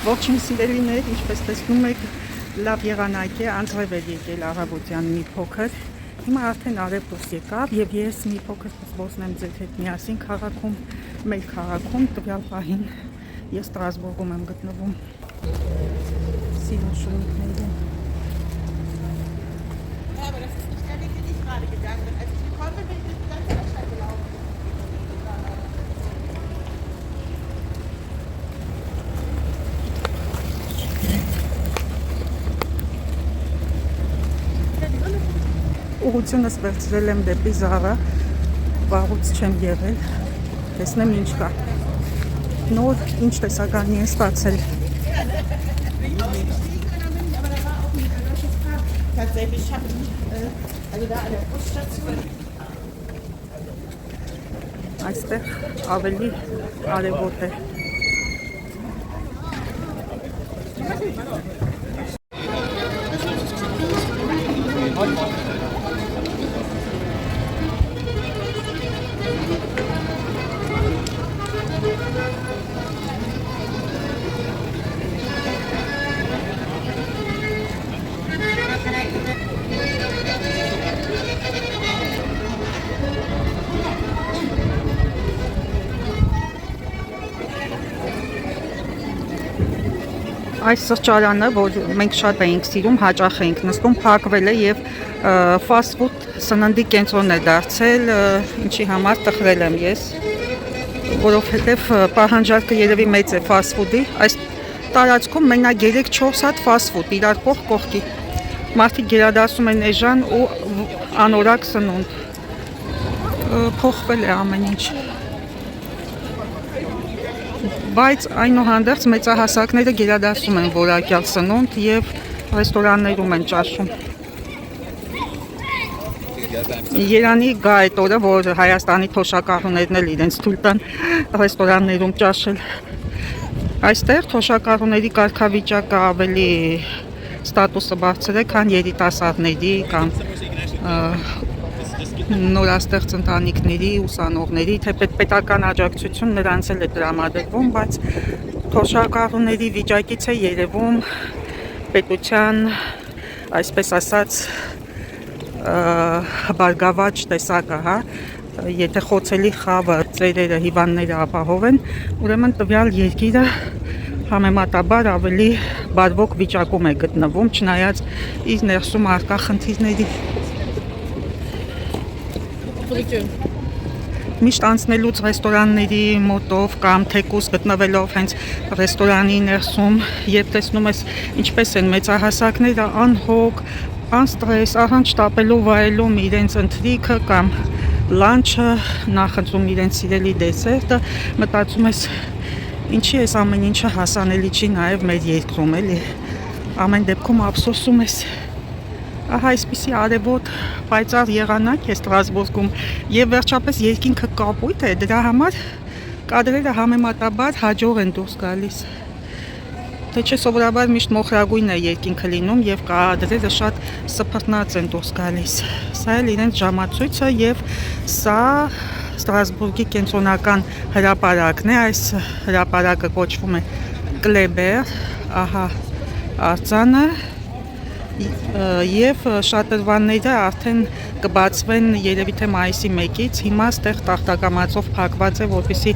Ողջույն սիրելիներ, ինչպես տեսնում եք, լավ եղանակ է, անձրև էր եկել առավոտյան մի փոքր։ Հիմա արդեն արև դուրս եկավ եւ ես մի փոքր զբոսնեմ ձեր հետ միասին քաղաքում, մեր քաղաքում, տվյալ պահին ես Ստրասբուրգում եմ գտնվում։ Սիրուն շունիկներ են։ Ուղղությունս վերցրել եմ դեպի Զարա, վաղուց չեմ եղել, տեսնեմ ինչ կա, նոր ինչ տեսականի են ստացել։ Այստեղ ավելի արևոտ է։ Այս սրճարանը, որ մենք շատ էինք սիրում, հաճախ էինք նստում, փակվել է եւ fast food սննդի կենտրոն է դարձել, ինչի համար տխրել եմ ես, որովհետեւ պահանջարկը երևի մեծ է fast food-ի։ Այս տարածքում մենակ 3-4 հատ fast food իրար կողք կողքի։ Մարդիկ գերադասում են էժան ու անորակ սնունդ։ Փոխվել է ամեն ինչ։ Բայց այնուհանդերձ մեծահասակները գերադասում են որակյալ սնունդ եւ ռեստորաններում են ճաշում։ Երանի գա այդ օրը, որ Հայաստանի թոշակառուներն էլ իրենց թույլ տան ռեստորաններում ճաշել։ Այստեղ թոշակառուների կարգավիճակը ավելի ստատուսը բարձր է, քան երիտասարդների կամ նորաստեղծ ընտանիքների, ուսանողների, թեպետ պետական աջակցություն նրանց էլ է տրամադրվում, բայց թոշակառուների վիճակից է երևում պետության, այսպես ասած, բարգավաճ տեսակը, հա, եթե խոցելի խավը, ծերերը, հիվանդները ապահով են, ուրեմն տվյալ երկիրը համեմատաբար ավելի բարվոք վիճակում է գտնվում, չնայած իր ներսում առկա խնդիրների։ Միշտ անցնելուց ռեստորանների մոտով կամ թեկուզ գտնվելով հենց ռեստորանի ներսում, երբ տեսնում ես ինչպես են մեծահասակները անհոգ, անստրես, առանց շտապելու վայելում իրենց ընթրիքը կամ լանչը, նախընտրում իրենց սիրելի դեսերտը, մտածում ես ինչի այս ամեն ինչը հասանելի չի նաև մեր երկրում, էլի։ Ամեն դեպքում ափսոսում ես։ Ահա այսպիսի արևոտ պայծառ եղանակ է Ստրասբուրգում եւ վերջապես երկինքը կապույտ է, դրա համար կադրերը համեմատաբար հաջող են դուրս գալիս։ Թե չէ սովորաբար միշտ մոխրագույն է երկինքը լինում եւ կադրերը շատ սփռտնած են դուրս գալիս։ Սա էլ իրենց ժամացույցը եւ սա Ստրասբուրգի կենտրոնական հրապարակն է, այս հրապարակը կոչվում է Կլեբեր, ահա արձանը եւ շատրվանները արդեն կբացվեն երևի թե մայիսի 1-ից, հիմա ստեղ տախտակամածով փակված է, որպեսզի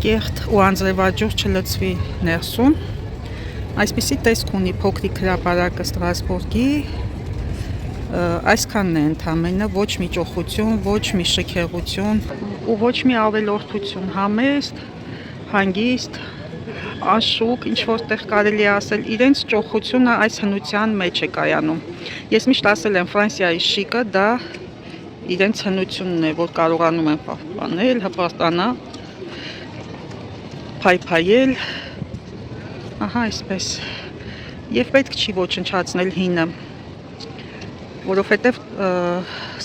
կեղտ ու անձրևաջուր չլցվի ներսում։ Այսպիսի տեսք ունի փոքրիկ հրապարակը Ստրասբուրգի, այսքանն է ընդամենը, ոչ մի ճոխություն, ոչ մի շքեղություն ու ոչ մի ավելորդություն, համեստ, հանգիստ, անշուկ, ինչ որտեղ կարելի է ասել, իրենց ճոխությունը այս հնության մեջ է կայանում։ Ես միշտ ասել եմ, Ֆրանսիայի շիկը դա իրենց հնությունն է, որ կարողանում են պահպանել, հպարտանալ, փայփայել, ահա այսպես։ Եվ պետք չի ոչնչացնել հինը, որովհետև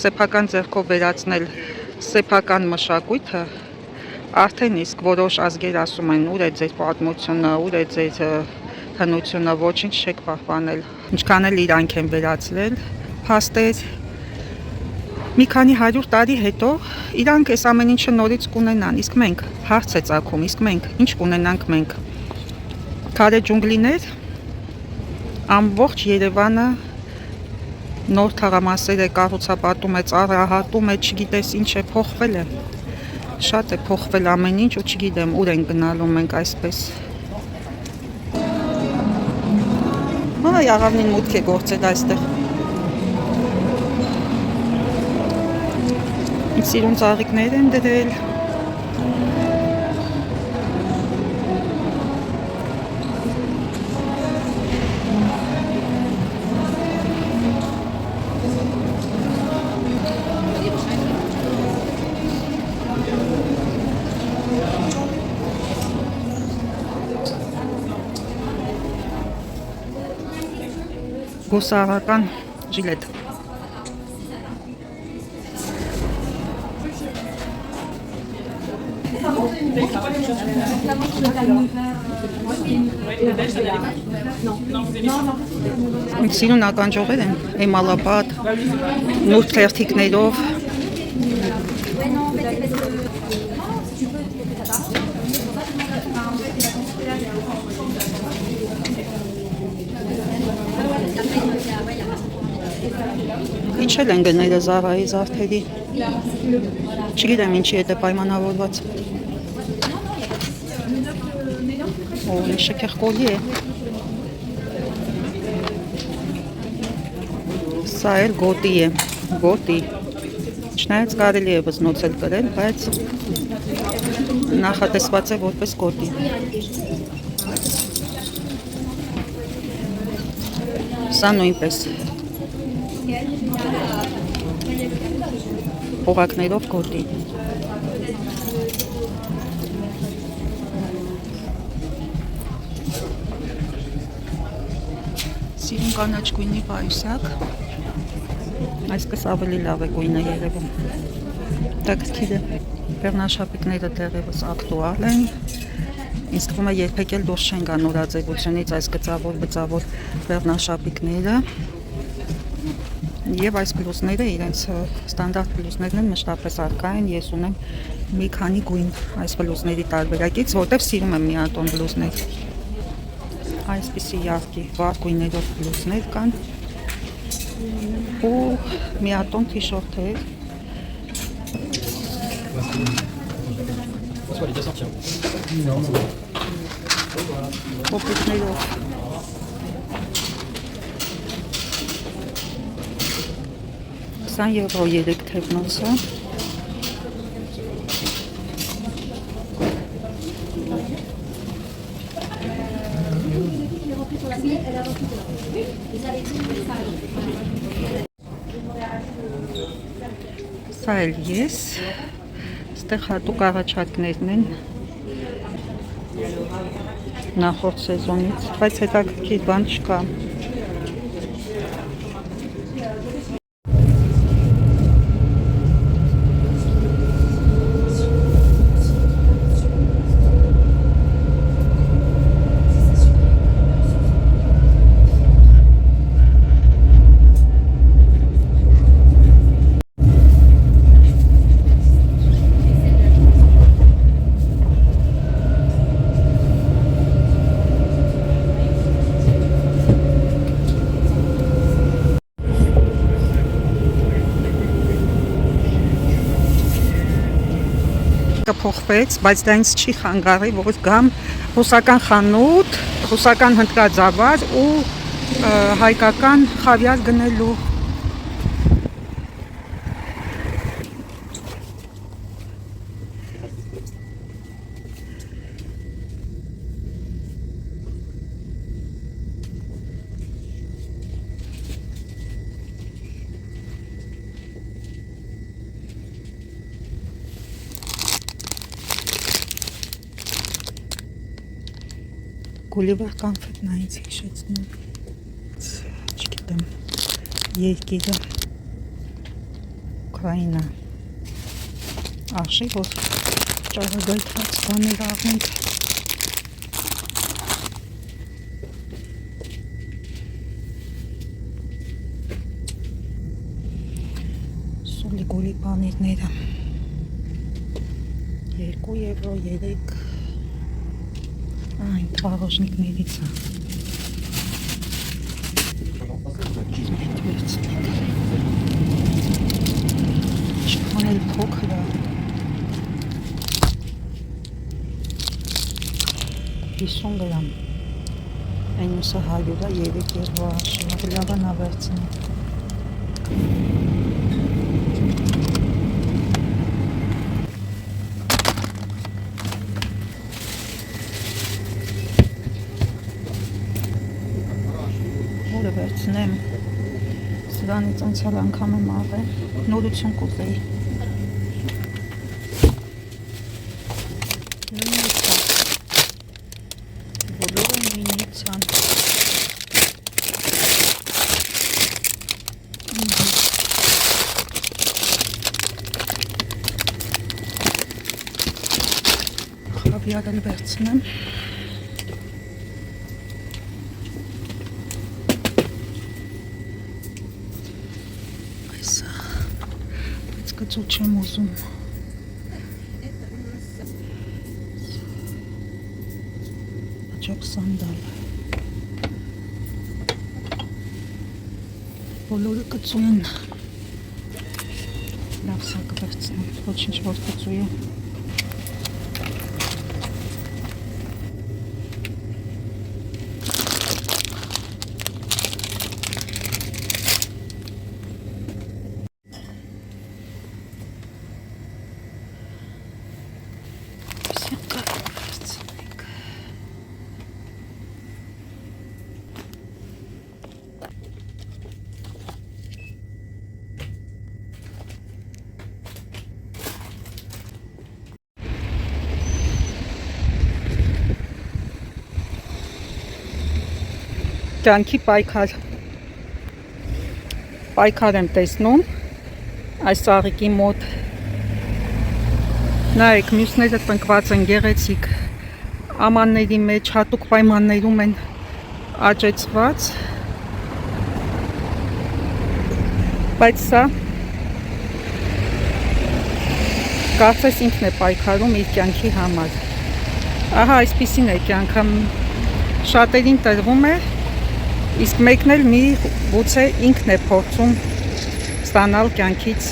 սեփական ձեռքով վերացնել սեփական մշակույթը արդեն իսկ որոշ ազգեր ասում են, ուր է ձեր պատմությունը, ուր է ձեր հնությունը, ոչինչ չեք պահպանել։ Ինչքան էլ իրանք են վերացրել, փաստեր, մի քանի 100 տարի հետո իրանք այս ամեն ինչը նորից կունենան, իսկ մենք հարց է ծագում, իսկ մենք ինչ կունենանք մենք։ Քարե ջունգլիներ, ամբողջ Երևանը նոր թաղամասեր է, կառուցապատում է, ծառայահատում է, չգիտես ինչ է, փոխվել է։ Շատ է փոխվել ամեն ինչ ու չգիտեմ ուր են գնալու մենք այսպես։ Այ աղավնին մուտք է գործել այստեղ։ Ինչ սիրուն ծաղիկներ են դրել։ Գուսարական ժիլետ։ Սիրուն ականջողեր են, էմալապատ, նուրբ թերթիկներով։ Իջել են գները Զարայի զարդերի, չգիտեմ ինչի հետ է պայմանավորված։ Օ, ինչ շքեղ կոլի է։ Սա էլ գոտի է, գոտի։ Չնայած կարելի է վզնոցել կրել, բայց նախատեսված է որպես գոտի։ Սա նույնպես օղակներով գոտի։ Սիրուն կանաչ գույնի պայուսակ։ Այսպես ավելի լավ է գույնը երևում։ Տակսքիդը բեռնաշապիկները դեռևս ակտուալ են։ Ինձ թվում է երբեք էլ դուրս չեն գա նորաձևությունից այս գծավոր բծավոր բեռնաշապիկները։ Եվ այս բլուզները իրենց ստանդարտ բլուզներն են, մշտապես առկա են, ես ունեմ մի քանի գույն այս բլուզների տարբերակից, որտեղ սիրում եմ միատոն բլուզներ։ Այսպիսի յարդի վառ գույներով բլուզներ կան ու միատոն թիշորտեր։ Պոպիկներով։ €20 երեք թևնոցը։ Սա էլ ես, ստեղ հատուկ առաջարկներն են նախորդ սեզոնից, բայց հետաքրքիր բան չկա։ Կփոխվեց, բայց դա ինձ չի խանգարի, որ գամ ռուսական խանութ, ռուսական հնդկաձավար ու հայկական խավիար գնելու։ Գուլիվեր կանֆետնա ինձ հիշեցնում, չգիտեմ, երկիրը, Ուկրաինա, արժի, որ ճարագայթված բաներ աղենք։ Սուլիգոլի պանիրները, €2, 3, Այն տվարոշնիկներից է։ Ինչքան էլ փոքր է։ 50 գրամ։ Այն ուսը 100 է, 3 երկու աշիվը, լավը նա վերցնի։ Որը վերցնեմ, սրանից անցյալ անգամ եմ աղել, նորություն կուզեի։ Նույնից է, բոլորը նույնից են։ Խավիար էլ վերցնեմ։ Կծու չեմ ուզում։ Աջոք սանդալ։ Բոլորը կծու են։ Լավ սա կվերցնեմ, ոչինչ որ կծու է։ Կյանքի պայքար եմ տեսնում այս ծաղիկի մոտ։ Նայեք, մյուսները տնկված են գեղեցիկ ամանների մեջ, հատուկ պայմաններում են աճեցված, բայց սա կարծես ինքն է պայքարում իր կյանքի համար։ Ահա այսպիսին է կյանքը, շատերին տրվում է, իսկ մեկն էլ գուցե ինքն է փորձում ստանալ կյանքից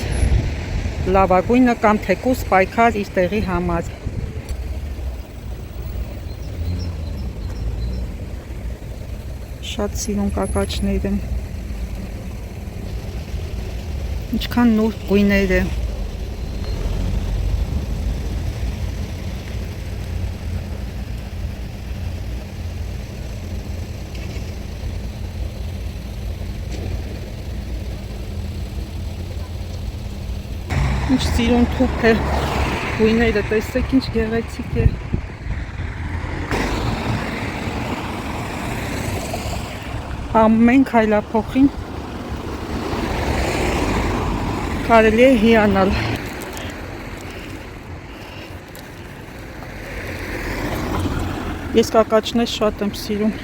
լավագույնը կամ թեկուզ պայքար իր տեղի համար։ Շատ սիրուն կակաչներ են։ Ինչքան նուրբ գույներ է։ Ինչ սիրուն թուփ է, գույները տեսեք ինչ գեղեցիկ է։ Ամեն քայլափոխին կարելի է հիանալ։ Ես կակաչներ շատ եմ սիրում։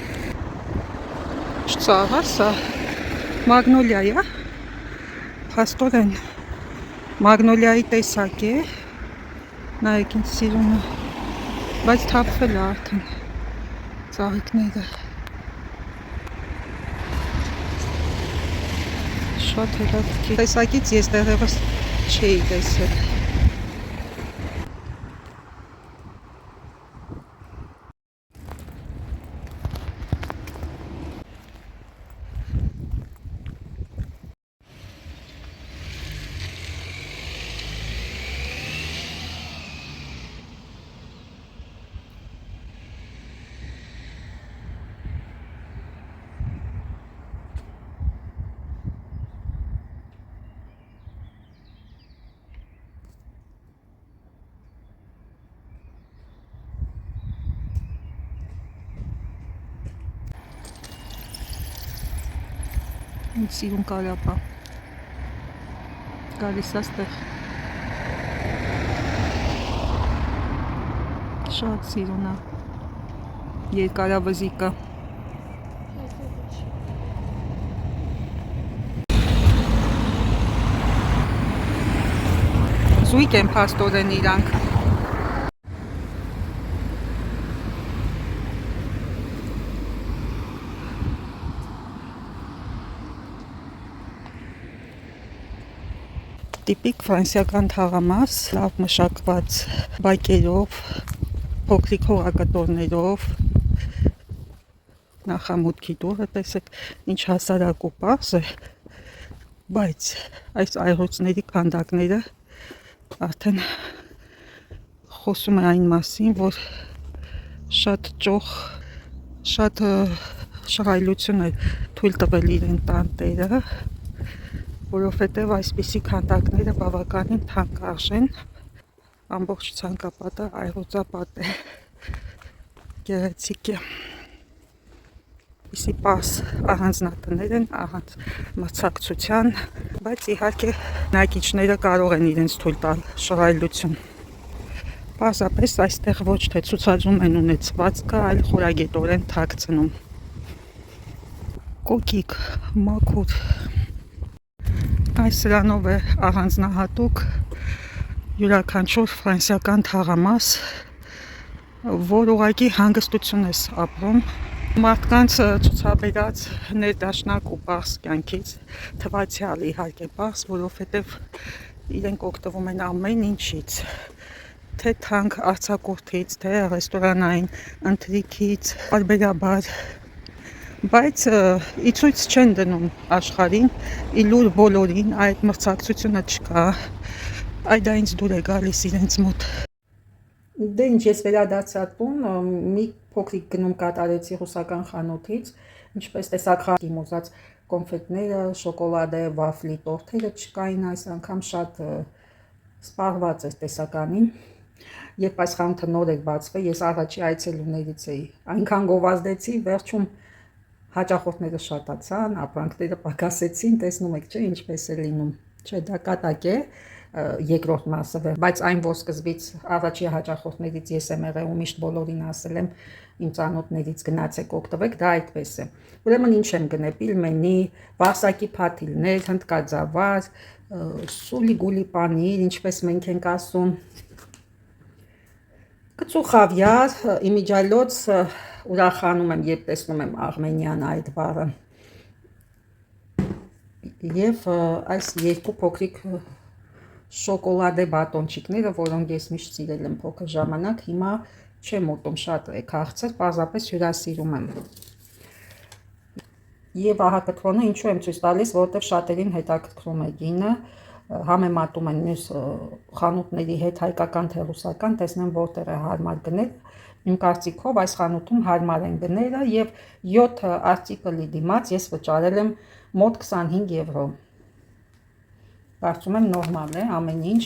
Չծաղ է սա, մագնոլիա է, փաստորեն մագնոլիայի տեսակ է, նայեք ինձ սիրում է, բայց թափվել է արդեն ծաղիկները։ Շատ հետաքրքիր տեսակից ես դեռևս չէի տեսել։ Ինձ սիրուն կարապա, գալիս աստեղ, շատ սիրուն է, երկարավզիկը, զույգ են փաստորեն իրանք, տիպիկ ֆրանսիական թաղամաս, լավ մշակված բակերով, փոքրիկ հողակտորներով, նախամուտքի դուռը տեսեք ինչ հասարակ ու պարզ է, բայց այս այրոցների քանդակները արդեն խոսում է այն մասին, որ շատ ճոխ, շատ շռայլություն է թույլ տվել իրեն տանտերը, որովհետև այսպիսի քանդակները բավականին թանկարժեն, ամբողջ ցանկապատը այրոցապատ է, գեղեցիկ է, իսի պարզ առանձնատներ են, առանց մրցակցության, բայց իհարկե նակիչները կարող են իրենց թույլ տալ շռայլություն։ Պարզապես այստեղ ոչ թե ցուցադրում են ունեցվածքը, այլ խորագետորեն թաքցնում։ Կոկիկ, մաքուր։ Այս սրանով է առանձնահատուկ յուրաքանչյուր ֆրանսիական թաղամաս, որ ուղղակի հանգստություն ես ապրում, մարդկանց ցուցաբերած ներդաշնակ ու պարզ կյանքից, թվացյալ իհարկե պարզ, որովհետև իրենք օգտվում են ամեն ինչից, թե թանկ արձակուրդից, թե ռեստորանային ընթրիքից, պարբերաբար, բայց ի ցույց չեն դնում աշխարհին, իլուր բոլորին այդ մրցակցությունը չկա, այդ ինձ դուր է գալիս իրենց մոտ։ Դե ինչ, ես վերադարձա տուն, մի փոքրիկ գնում կատարեցի ռուսական խանութից, ինչպես տեսակ խաղի մոզած կոնֆետները, շոկոլադե, վաֆլի տորթերը չկային այս անգամ, շատ սպառված էր տեսականին։ Երբ այս խանութը նոր էր բացվել, ես առաջի այցելուներից էի, այնքան գովազդեցի, վերջում հաճախորդները շատացան, ապրանքները պակասեցին, տեսնում եք, չէ, ինչպես է լինում։ Չէ, դա կատակ է, երկրորդ մասը, բայց այն, որ սկզբից առաջի հաճախորդներից ես եմ եղել ու միշտ բոլորին ասել եմ, իմ ծանոթներից գնացեք օգտվեք, դա այդպես է։ Ուրեմն ինչ եմ գնել, պիլմենի, վարսակի փաթիլներ, հնդկաձավար, սուլի-գուլի պանիր, ինչպես մենք ենք ասում, կծու խավիար, իմիջիալոց ուրախանում եմ, երբ տեսնում եմ արմենյան այդ բառը, և այս երկու փոքրիկ շոկոլադե բատոնչիկները, որոնք ես միշտ սիրել եմ փոքր ժամանակ, հիմա չեմ ուտում, շատ է քաղցր, պարզապես հյուրասիրում եմ։ Եվ ահա կտրոնը ինչու եմ ցույց տալիս, որովհետև շատերին հետաքրքրում է գինը, համեմատում են մյուս խանութների հետ, հայկական թե ռուսական, տեսնեմ որտեղ է հարմար գնել։ Իմ կարծիքով այս խանութում հարմար են գները և 7 արտիկլի դիմաց ես վճարել եմ մոտ 25 եվրո։ Կարծում եմ նորմալ է ամեն ինչ։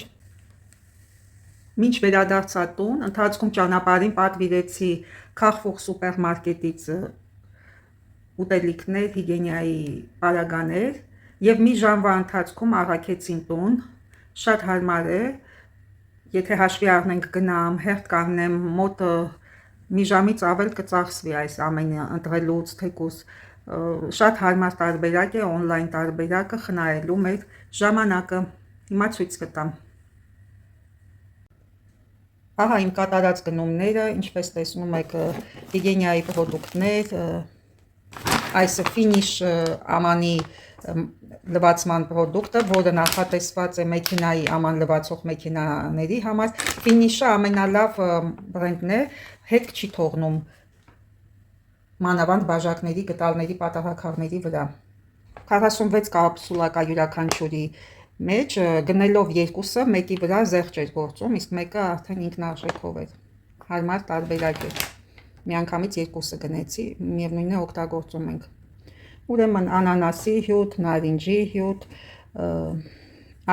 Մինչ վերադարձա տուն, ընթացքում ճանապարհին պատվիրեցի Carrefour սուպերմարկետից ուտելիքներ, հիգիենայի պարագաներ և մի ժամվա ընթացքում առաքեցին տուն, շատ հարմար է, եթե հաշվի առնենք գնամ, հերթ կանգնեմ, մոտ մի ժամից ավել կծախսվի այս ամենը ընտրելուց, թեկուզ շատ հարմար տարբերակ է, օնլայն տարբերակը խնայելու մեր ժամանակը, հիմա ցույց կտամ։ Ահա իմ կատարած գնումները, ինչպես տեսնում եք, հիգիենայի պրոդուկտներ, այս ֆինիշ ամանի լվացման պրոդուկտը, որը նախատեսված է մեքենայի աման լվացող մեքենաների համար, ֆինիշը ամենալավ բրենդն է, հետ չի թողնում մանավանդ բաժակների, գտալների, պատահաքաղների վրա։ 46 կապսուլա կա յուրաքանչյուրի մեջ, գնելով երկուսը մեկի վրա զեղչ էր գործում, իսկ մեկը արդեն ինքնարժեքով էր, հարմար տարբերակ էր, միանգամից երկուսը գնեցի, միևնույն է օգտագործում ենք։ Ուրեմն անանասի հյութ, նարինջի հյութ,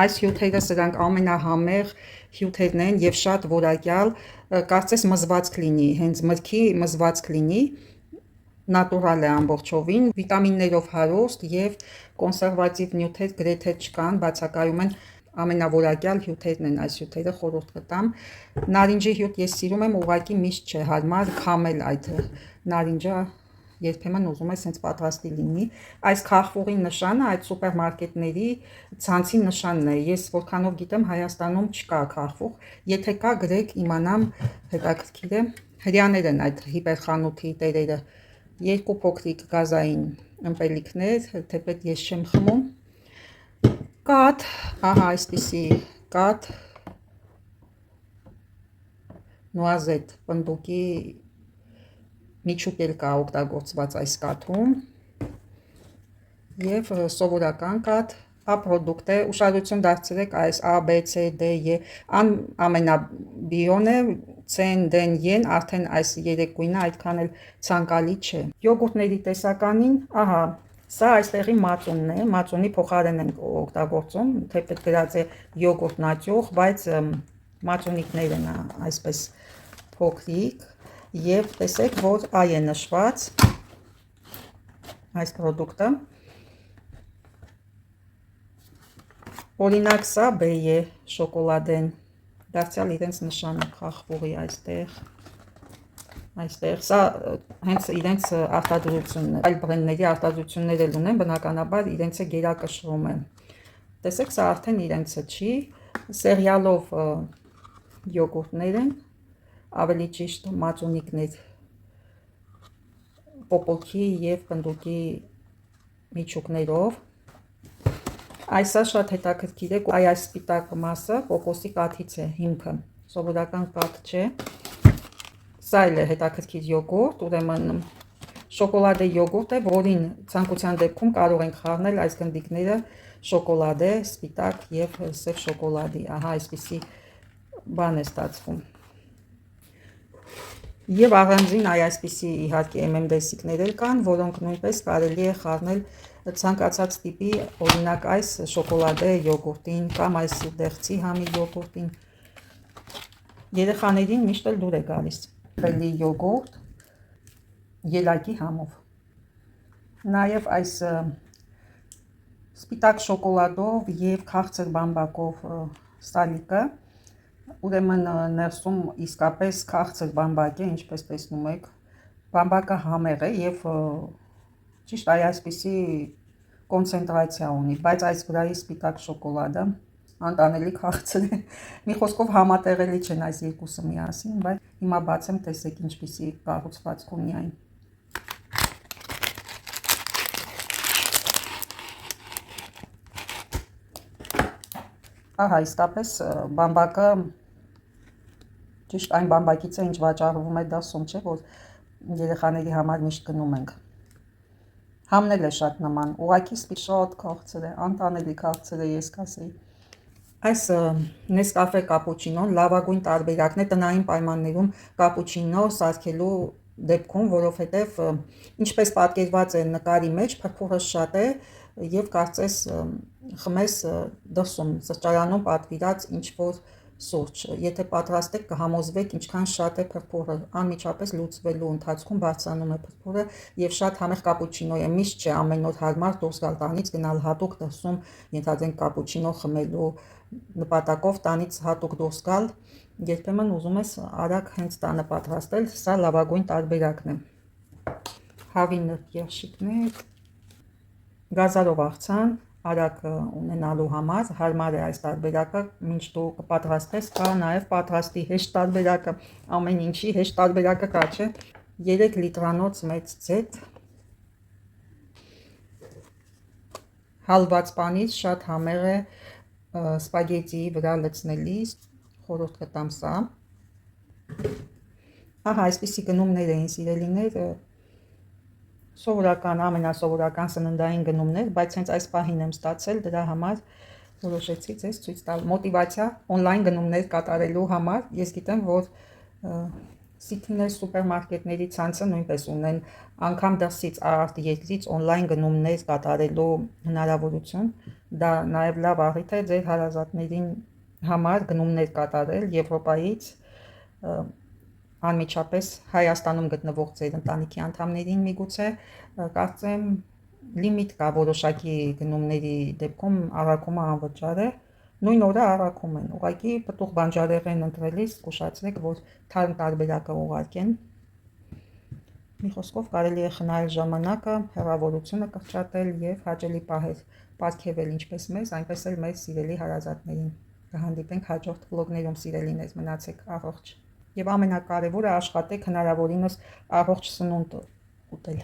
այս հյութերը սրանք ամենահամեղ հյութերն են և շատ որակյալ, կարծես մզվածք լինի, հենց մրգի մզվածք լինի, նատուրալ է ամբողջովին, վիտամիններով հարուստ և կոնսերվատիվ նյութեր գրեթե չկան, բացակայում են ամենավորակյալ հյութերն են այս հյութերը, խորհուրդ կտամ։ Նարինջի հյութ ես սիրում եմ, ուղղակի միշտ չէ հարմար քամել այդ նարինջը, երբեմն ուզում ես հենց պատրաստի լինի։ Այս Carrefour-ի նշանը այդ սուպերմարկետների ցանցի նշանն է, ես որքանով գիտեմ Հայաստանում չկա Carrefour, եթե կա գրեք իմանամ, հետաքրքիր է, հրեաներ են այդ հիպերխանութի տերերը, երկու փոքրիկ գազային ըմպելիքներ, թեպետ ես չեմ խմում, Կաթ, ահա այսպիսի կաթ, նոազետ պնդուկի միջուկ էլ կա օգտագործված այս կաթում և սովորական կաթ, ապրոդուկտ է, ուշադրություն դարձրեք այս A, B, C, D, E, ամենաբիոն է, C-ն, D-ն, E-ն, արդեն այս 3 գույնը այդքան էլ ցանկալի չէ։ Յոգուրտների տեսականին, ահա, սա այստեղի մածունն է, մածունի փոխարեն ենք օգտագործում, թեպետ գրած է յոգուրտ նատյուղ, բայց մածունիկներն են այսպես փոքրիկ և տեսեք, որ A է նշված այս պրոդուկտը։ Օրինակ սա B է շոկոլադեն, դարձյալ իրենց նշանը խախվողի այստեղ, սա հենց իրենց արտադրությունն է, այլ բրենդների արտադրություններ էլ ունեն, բնականաբար իրենց է գերակշռում է, տեսեք սա արդեն իրենցը չի, սերիալով յոգուրտներ են, ավելի ճիշտ մածունիկներ, պոպոքի և պնդուկի միջուկներով, Այսա շատ հետաքրքիր է, այս սպիտակ մասը կոկոսի կաթից է հիմքը, սովորական կաթ չէ, սա էլ է հետաքրքիր յոգուրտ, ուրեմն շոկոլադե յոգուրտ է, որին ցանկության դեպքում կարող ենք խառնել այս գնդիկները շոկոլադե, սպիտակ և սև շոկոլադի, ահա այսպիսի բան է ստացվում։ Եվ առանձին այսպիսի իհարկե M&M-դեսիկներ էլ կան, որոնք նույնպես կարելի է խառնել ցանկացած տիպի, օրինակ այս շոկոլադե յոգուրտին կամ այս դեղցի համի յոգուրտին, երեխաներին միշտ էլ դուր է գալիս։ Բելի յոգուրտ ելակի համով։ Նաև այս սպիտակ շոկոլադով և քաղցր բամբակով սալիկը, ուրեմն ներսում իսկապես քաղցր բամբակ է, ինչպես տեսնում եք, բամբակը համեղ է և ճիշտ այսպիսի կոնցենտրացիա ունի, բայց այս վրայի սպիտակ շոկոլադը անտանելի քաղցր է, մի խոսքով համատեղելի չեն այս երկուսը միասին, բայց հիմա բացեմ, տեսեք ինչպիսի կառուցվածք ունի այն։ Ահա իսկապես բամբակը ճիշտ այն բամբակից է, ինչ վաճառվում է դասում, չէ, որ երեխաների համար միշտ գնում ենք։ Համն էլ է շատ նման, ուղղակի շատ քաղցր է, անտանելի քաղցր է, ես կասեի։ Այս Nescafe կապուչինոն լավագույն տարբերակն է տնային պայմաններում կապուչինո սարքելու դեպքում, որովհետև ինչպես պատկերված է նկարի մեջ, փրփուրը շատ է և կարծես խմես դրսում սրճարանում պատվիրած ինչ-որ սուրճ, եթե պատրաստեք կհամոզվեք ինչքան շատ է փրփուրը, անմիջապես լուծվելու ընթացքում բարձրանում է փրփուրը և շատ համեղ կապուչինո է, միշտ չէ ամեն օր հարմար դուրս գալ տանից, գնալ հատուկ դրսում ենթադրենք կապուչինո խմելու նպատակով տանից հատուկ դուրս գալ, երբեմն ուզում ես արագ հենց տանը պատրաստել, սա լավագույն տարբերակն է։ Հավին երշիկներ, գազարով աղցան, արագ ունենալու համար, հարմար է այս տարբերակը, մինչ դու կպատրաստես, կա նաև պատրաստի հեշտ տարբերակը, ամեն ինչի հեշտ տարբերակը կա, չէ։ 3 լիտրանոց մեծ ձեթ, հալված պանիր, շատ համեղ է սպագետիի վրա լցնելիս, խորհուրդ կտամ սա։ Ահա այսպիսի գնումներ էին սիրելիներ, սովորական, ամենասովորական սննդային գնումներ, բայց հենց այս պահին եմ ստացել, դրա համար որոշեցի ձեզ ցույց տալ մոտիվացիա օնլայն գնումներ կատարելու համար, ես գիտեմ, որ սիթիներ սուպերմարկետների ցանցը նույնպես ունեն անգամ դրսից արտերկրից օնլայն գնումներ կատարելու հնարավորություն, դա նաև լավ առիթ է ձեր հարազատներին համար գնումներ կատարել Եվրոպայից, անմիջապես Հայաստանում գտնվող ձեր ընտանիքի անդամներին միգուցե, կարծեմ լիմիտ կա որոշակի գնումների դեպքում առաքումը անվճար է, նույն օրը առաքում են, ուղղակի պտուղ բանջարեղեն ընտրելիս զգուշացրեք, որ թարմ տարբերակը ուղարկեն, մի խոսքով կարելի է խնայել ժամանակը, հեռավորությունը կրճատել և հաճելի պահեր պարգևել ինչպես մեզ, այնպես էլ մեր սիրելի հարազատներին։ Կհանդիպենք հաջորդ վլոգներում, սիրելիներ, մնացեք առողջ։ Եվ ամենակարևորը աշխատեք հնարավորինս առողջ սնունդ ուտել։